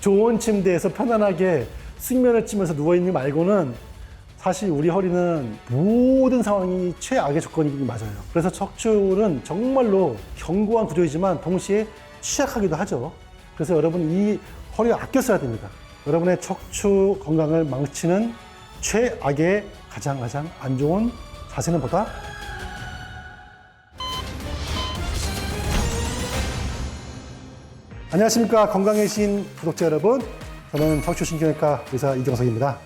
좋은 침대에서 편안하게 숙면을 치면서 누워있는 거 말고는 사실 우리 허리는 모든 상황이 최악의 조건이긴 맞아요. 그래서 척추는 정말로 견고한 구조이지만 동시에 취약하기도 하죠. 그래서 여러분 이 허리를 아껴 써야 됩니다. 여러분의 척추 건강을 망치는 최악의 가장 안 좋은 자세는 보다 안녕하십니까. 건강의 신 구독자 여러분. 저는 척추신경외과 의사 이경석입니다.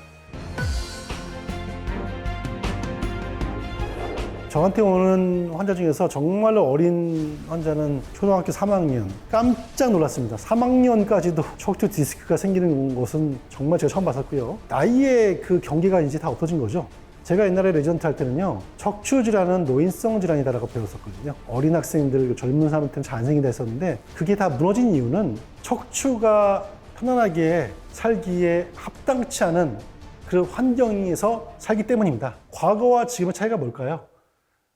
저한테 오는 환자 중에서 정말로 어린 환자는 초등학교 3학년. 깜짝 놀랐습니다. 3학년까지도 척추 디스크가 생기는 것은 정말 제가 처음 봤었고요. 나이의 그 경계가 이제 다 없어진 거죠. 제가 옛날에 레지던트 할 때는요, 척추 질환은 노인성 질환이다라고 배웠었거든요. 어린 학생들, 젊은 사람한테는 잘 안 생긴다 했었는데, 그게 다 무너진 이유는 척추가 편안하게 살기에 합당치 않은 그런 환경에서 살기 때문입니다. 과거와 지금의 차이가 뭘까요?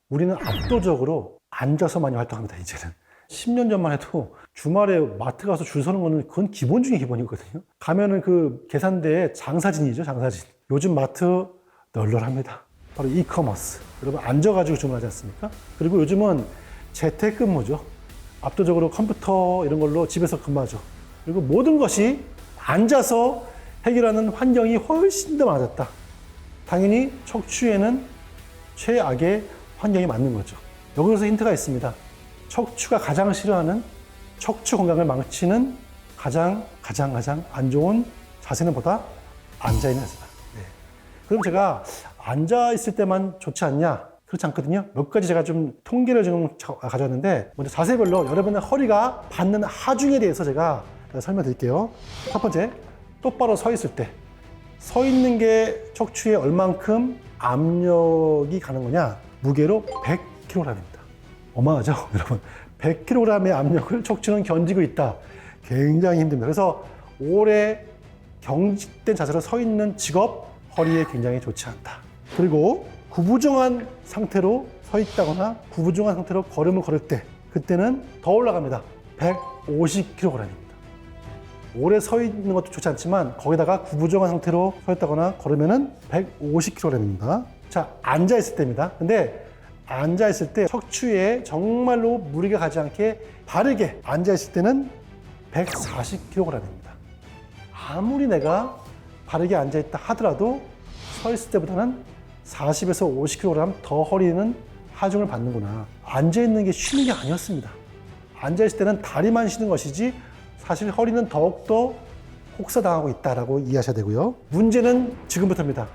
우리는 압도적으로 앉아서 많이 활동합니다, 이제는. 10년 전만 해도 주말에 마트 가서 줄 서는 거는 그건 기본 중에 기본이거든요. 가면은 그 계산대에 장사진이죠, 장사진. 요즘 마트 널널합니다. 바로 이커머스. 여러분 앉아가지고 주문하지 않습니까? 그리고 요즘은 재택근무죠. 압도적으로 컴퓨터 이런 걸로 집에서 근무하죠. 그리고 모든 것이 앉아서 해결하는 환경이 훨씬 더 많아졌다. 당연히 척추에는 최악의 환경이 맞는 거죠. 여기서 힌트가 있습니다. 척추가 가장 싫어하는 척추 건강을 망치는 가장 안 좋은 자세는 보다 앉아있는 자세다. 네. 그럼 제가 앉아있을 때만 좋지 않냐? 그렇지 않거든요. 몇 가지 제가 좀 통계를 지금 가져왔는데, 먼저 자세별로 여러분의 허리가 받는 하중에 대해서 제가 설명드릴게요. 첫 번째, 똑바로 서 있을 때. 서 있는 게 척추에 얼만큼 압력이 가는 거냐? 무게로 100kg입니다. 어마하죠, 여러분. 100kg의 압력을 척추는 견디고 있다. 굉장히 힘듭니다. 그래서 오래 경직된 자세로 서 있는 직업, 허리에 굉장히 좋지 않다. 그리고 구부정한 상태로 서 있다거나 구부정한 상태로 걸음을 걸을 때, 그때는 더 올라갑니다. 150kg입니다. 오래 서 있는 것도 좋지 않지만 거기다가 구부정한 상태로 서 있다거나 걸으면은 150kg입니다. 자, 앉아있을 때입니다. 근데 앉아있을 때 척추에 정말로 무리가 가지 않게 바르게 앉아있을 때는 140kg입니다. 아무리 내가 바르게 앉아있다 하더라도 서 있을 때보다는 40에서 50kg 더 허리는 하중을 받는구나. 앉아있는 게 쉬는 게 아니었습니다. 앉아있을 때는 다리만 쉬는 것이지 사실 허리는 더욱더 혹사당하고 있다고 이해하셔야 되고요. 문제는 지금부터입니다.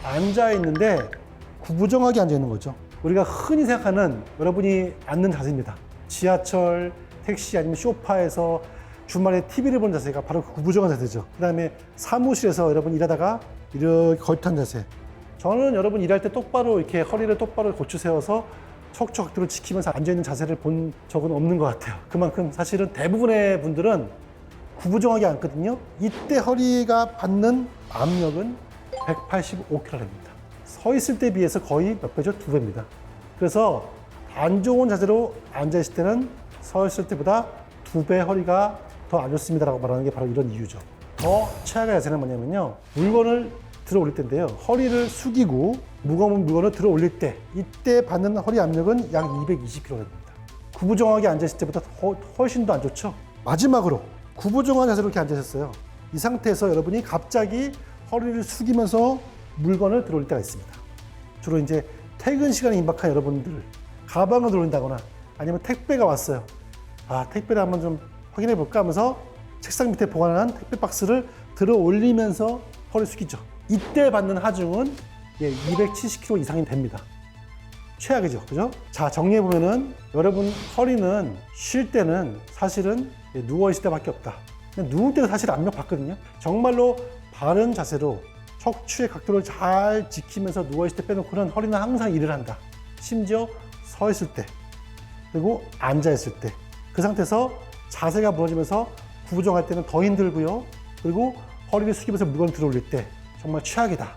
앉아있는데 구부정하게 앉아있는 거죠. 우리가 흔히 생각하는 여러분이 앉는 자세입니다. 지하철, 택시 아니면 소파에서 주말에 TV를 보는 자세가 바로 그 구부정한 자세죠. 그 다음에 사무실에서 여러분 일하다가 이렇게 걸터 앉은 자세. 저는 여러분 일할 때 똑바로 이렇게 허리를 똑바로 고추 세워서 척추 각도를 지키면서 앉아있는 자세를 본 적은 없는 것 같아요. 그만큼 사실은 대부분의 분들은 구부정하게 앉거든요. 이때 허리가 받는 압력은 185kg입니다. 서 있을 때 비해서 거의 몇 배죠? 2배입니다. 그래서 안 좋은 자세로 앉아있을 때는 서 있을 때보다 2배 허리가 더 안 좋습니다라고 말하는 게 바로 이런 이유죠. 더 최악의 자세는 뭐냐면요. 물건을 들어 올릴 때인데요. 허리를 숙이고 무거운 물건을 들어 올릴 때, 이때 받는 허리 압력은 약 220kg입니다. 구부정하게 앉아있을 때보다 훨씬 더 안 좋죠. 마지막으로 구부정한 자세로 이렇게 앉으셨어요. 이 상태에서 여러분이 갑자기 허리를 숙이면서 물건을 들어올릴 때가 있습니다. 주로 이제 퇴근 시간에 임박한 여러분들, 가방을 들어올린다거나 아니면 택배가 왔어요. 아, 택배를 한번 좀 확인해 볼까 하면서 책상 밑에 보관한 택배 박스를 들어 올리면서 허리를 숙이죠. 이때 받는 하중은 270kg 이상이 됩니다. 최악이죠, 그죠? 자, 정리해 보면은 여러분 허리는 쉴 때는 사실은 누워 있을 때밖에 없다. 누울 때도 사실 압력 받거든요. 정말로 바른 자세로 척추의 각도를 잘 지키면서 누워 있을 때 빼놓고는 허리는 항상 일을 한다. 심지어 서 있을 때, 그리고 앉아 있을 때, 그 상태에서 자세가 무너지면서 구부정할 때는 더 힘들고요. 그리고 허리를 숙이면서 물건을 들어 올릴 때 정말 최악이다.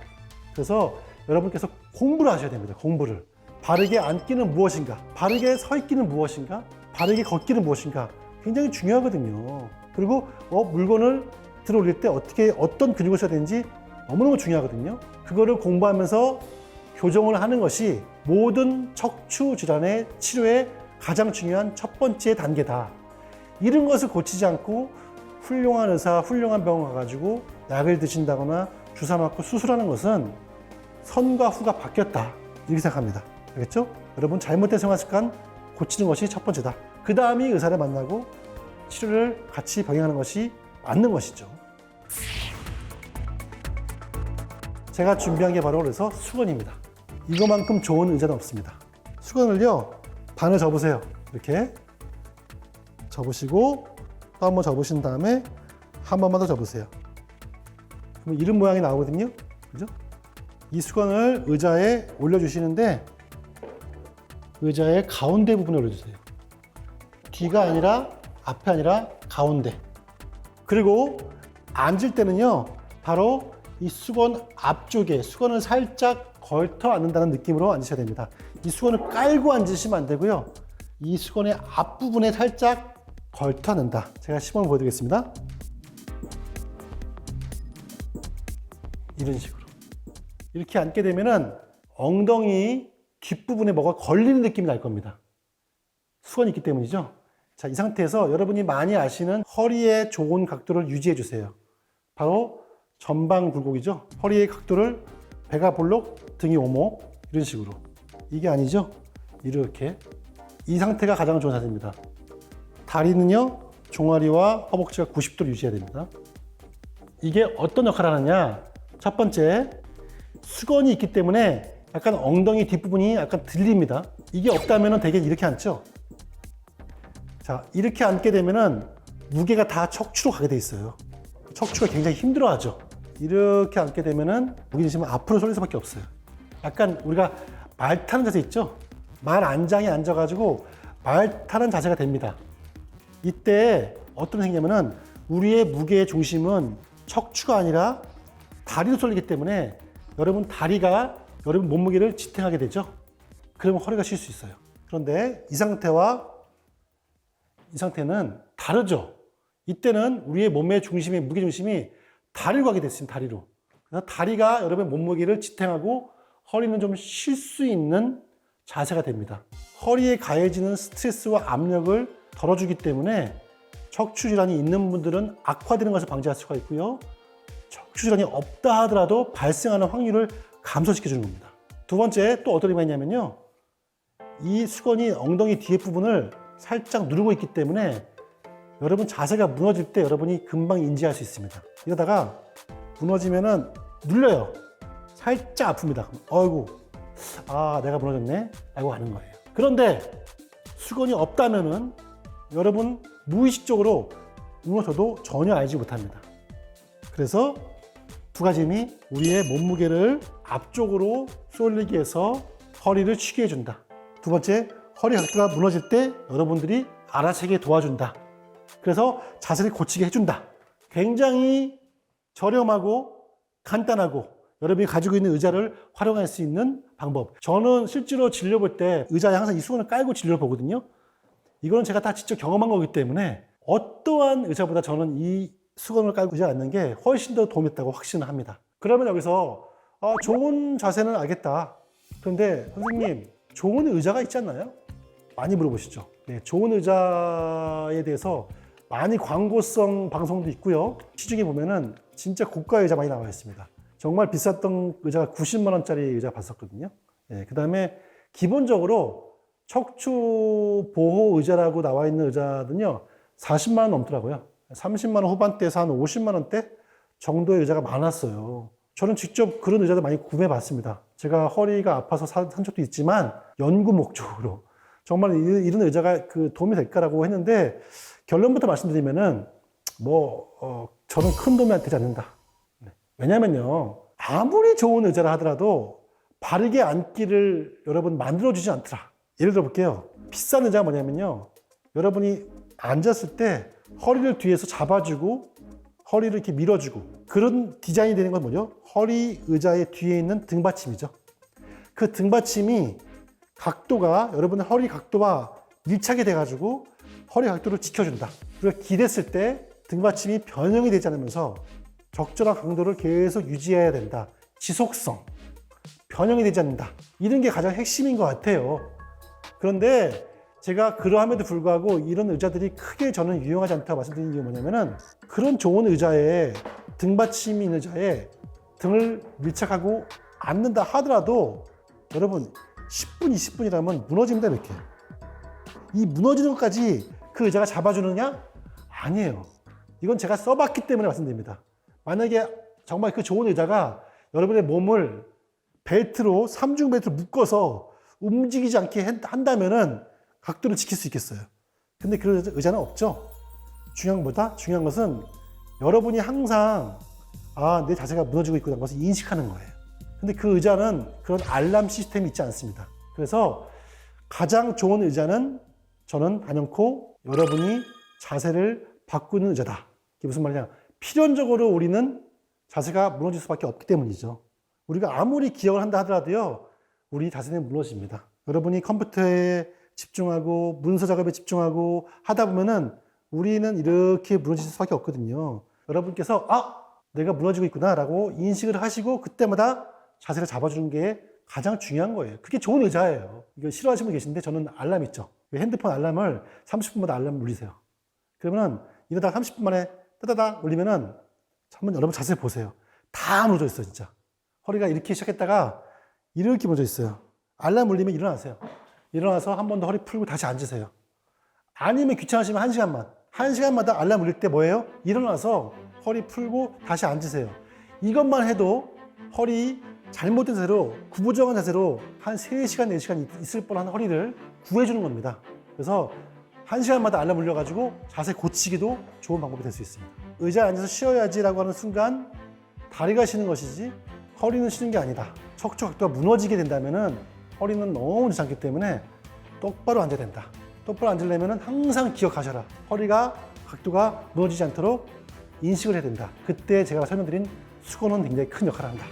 그래서 여러분께서 공부를 하셔야 됩니다. 공부를. 바르게 앉기는 무엇인가? 바르게 서 있기는 무엇인가? 바르게 걷기는 무엇인가? 굉장히 중요하거든요. 그리고 물건을 들어올릴 때 어떤 근육을 써야 되는지 너무너무 중요하거든요. 그거를 공부하면서 교정을 하는 것이 모든 척추 질환의 치료의 가장 중요한 첫 번째 단계다. 이런 것을 고치지 않고 훌륭한 의사, 훌륭한 병원 가가지고 약을 드신다거나 주사 맞고 수술하는 것은 선과 후가 바뀌었다. 이렇게 생각합니다. 알겠죠? 여러분, 잘못된 생활습관 고치는 것이 첫 번째다. 그 다음이 의사를 만나고 치료를 같이 병행하는 것이 맞는 것이죠. 제가 준비한 게 바로 그래서 수건입니다. 이거만큼 좋은 의자는 없습니다. 수건을요, 반을 접으세요. 이렇게 접으시고 또 한 번 접으신 다음에 한 번만 더 접으세요. 그럼 이런 모양이 나오거든요. 그죠? 이 수건을 의자에 올려주시는데 의자의 가운데 부분에 올려주세요. 뒤가 아니라 앞이 아니라 가운데. 그리고 앉을 때는요, 바로 이 수건 앞쪽에 수건을 살짝 걸터 앉는다는 느낌으로 앉으셔야 됩니다. 이 수건을 깔고 앉으시면 안 되고요. 이 수건의 앞부분에 살짝 걸터 앉는다. 제가 시범을 보여드리겠습니다. 이런 식으로. 이렇게 앉게 되면은 엉덩이 뒷부분에 뭐가 걸리는 느낌이 날 겁니다. 수건이 있기 때문이죠. 자, 이 상태에서 여러분이 많이 아시는 허리의 좋은 각도를 유지해 주세요. 바로 전방 굴곡이죠. 허리의 각도를 배가 볼록, 등이 오목, 이런 식으로. 이게 아니죠? 이렇게. 이 상태가 가장 좋은 자세입니다. 다리는요, 종아리와 허벅지가 90도를 유지해야 됩니다. 이게 어떤 역할을 하느냐? 첫 번째, 수건이 있기 때문에 약간 엉덩이 뒷부분이 약간 들립니다. 이게 없다면 되게 이렇게 앉죠? 자, 이렇게 앉게 되면은 무게가 다 척추로 가게 돼 있어요. 척추가 굉장히 힘들어하죠. 이렇게 앉게 되면은 무게중심은 앞으로 쏠릴 수밖에 없어요. 약간 우리가 말 타는 자세 있죠? 말 안장에 앉아가지고 말 타는 자세가 됩니다. 이때 어떤 생기냐면은 우리의 무게의 중심은 척추가 아니라 다리로 쏠리기 때문에 여러분 다리가 여러분 몸무게를 지탱하게 되죠. 그러면 허리가 쉴 수 있어요. 그런데 이 상태는 다르죠. 이때는 우리의 몸의 중심의 무게중심이 다리로 가게 됐습니다. 다리로. 그래서 다리가 여러분의 몸무게를 지탱하고 허리는 좀 쉴 수 있는 자세가 됩니다. 허리에 가해지는 스트레스와 압력을 덜어주기 때문에 척추 질환이 있는 분들은 악화되는 것을 방지할 수가 있고요. 척추 질환이 없다 하더라도 발생하는 확률을 감소시켜주는 겁니다. 두 번째, 또 어떤 의미가 있냐면요. 이 수건이 엉덩이 뒤에 부분을 살짝 누르고 있기 때문에 여러분 자세가 무너질 때 여러분이 금방 인지할 수 있습니다. 이러다가 무너지면은 눌려요. 살짝 아픕니다. 어이구, 내가 무너졌네. 라고 하는 거예요. 그런데 수건이 없다면은 여러분 무의식적으로 무너져도 전혀 알지 못합니다. 그래서 두 가지 의미, 우리의 몸무게를 앞쪽으로 쏠리게 해서 허리를 쉬게 해준다. 두 번째, 허리 각도가 무너질 때 여러분들이 알아채게 도와준다. 그래서 자세를 고치게 해준다. 굉장히 저렴하고 간단하고 여러분이 가지고 있는 의자를 활용할 수 있는 방법. 저는 실제로 진료 볼 때 의자에 항상 이 수건을 깔고 진료를 보거든요. 이거는 제가 다 직접 경험한 거기 때문에 어떠한 의자보다 저는 이 수건을 깔고 의자에 앉는 게 훨씬 더 도움이 됐다고 확신을 합니다. 그러면 여기서 좋은 자세는 알겠다. 그런데 선생님, 좋은 의자가 있지 않나요? 많이 물어보시죠. 네, 좋은 의자에 대해서 많이 광고성 방송도 있고요. 시중에 보면은 진짜 고가 의자 많이 나와 있습니다. 정말 비쌌던 의자가 90만 원짜리 의자 봤었거든요. 네, 그 다음에 기본적으로 척추 보호 의자라고 나와 있는 의자는요, 40만 원 넘더라고요. 30만 원 후반대에서 한 50만 원대 정도의 의자가 많았어요. 저는 직접 그런 의자도 많이 구매해 봤습니다. 제가 허리가 아파서 산 적도 있지만 연구 목적으로 정말 이런 의자가 도움이 될까라고 했는데 결론부터 말씀드리면은 저는 큰 도움이 되지 않는다. 왜냐면요, 아무리 좋은 의자라 하더라도 바르게 앉기를 여러분 만들어주지 않더라. 예를 들어 볼게요. 비싼 의자가 뭐냐면요, 여러분이 앉았을 때 허리를 뒤에서 잡아주고 허리를 이렇게 밀어주고 그런 디자인이 되는 건 뭐죠? 허리 의자의 뒤에 있는 등받침이죠. 그 등받침이 각도가 여러분의 허리 각도와 밀착이 돼가지고 허리 각도를 지켜준다. 그리고 기댔을 때 등받침이 변형이 되지 않으면서 적절한 강도를 계속 유지해야 된다. 지속성, 변형이 되지 않는다. 이런 게 가장 핵심인 것 같아요. 그런데 제가 그러함에도 불구하고 이런 의자들이 크게 저는 유용하지 않다고 말씀드린 이유가 뭐냐면은 그런 좋은 의자에 등받침이 있는 의자에 등을 밀착하고 앉는다 하더라도 여러분 10분, 20분이라면 무너집니다. 이렇게. 이 무너지는 것까지 그 의자가 잡아주느냐? 아니에요. 이건 제가 써봤기 때문에 말씀드립니다. 만약에 정말 그 좋은 의자가 여러분의 몸을 벨트로, 3중 벨트로 묶어서 움직이지 않게 한다면은 각도를 지킬 수 있겠어요. 근데 그런 의자는 없죠. 중요한 것은 여러분이 항상 내 자세가 무너지고 있구나 것을 인식하는 거예요. 근데 그 의자는 그런 알람 시스템이 있지 않습니다. 그래서 가장 좋은 의자는 저는 단연코 여러분이 자세를 바꾸는 의자다. 이게 무슨 말이냐? 필연적으로 우리는 자세가 무너질 수밖에 없기 때문이죠. 우리가 아무리 기억을 한다 하더라도요, 우리 자세는 무너집니다. 여러분이 컴퓨터에 집중하고 문서 작업에 집중하고 하다 보면은 우리는 이렇게 무너질 수밖에 없거든요. 여러분께서 내가 무너지고 있구나 라고 인식을 하시고 그때마다 자세를 잡아주는 게 가장 중요한 거예요. 그게 좋은 의자예요. 이거 싫어하시는 분 계신데 저는 알람 있죠. 핸드폰 알람을 30분마다 알람을 울리세요. 그러면은 이러다가 30분 만에 따다다 울리면은 한번 여러분 자세히 보세요. 다 무너져 있어요, 진짜. 허리가 이렇게 시작했다가 이렇게 무너져 있어요. 알람 울리면 일어나세요. 일어나서 한 번 더 허리 풀고 다시 앉으세요. 아니면 귀찮으시면 1시간만. 1시간마다 알람 울릴 때 뭐예요? 일어나서 허리 풀고 다시 앉으세요. 이것만 해도 허리 잘못된 자세로, 구부정한 자세로 한 3시간, 4시간 있을 뻔한 허리를 구해주는 겁니다. 그래서 1시간마다 알람 울려가지고 자세 고치기도 좋은 방법이 될 수 있습니다. 의자에 앉아서 쉬어야지라고 하는 순간 다리가 쉬는 것이지 허리는 쉬는 게 아니다. 척추 각도가 무너지게 된다면은 허리는 너무 좋지 않기 때문에 똑바로 앉아야 된다. 똑바로 앉으려면 항상 기억하셔라. 허리가 각도가 무너지지 않도록 인식을 해야 된다. 그때 제가 설명드린 수건은 굉장히 큰 역할을 한다.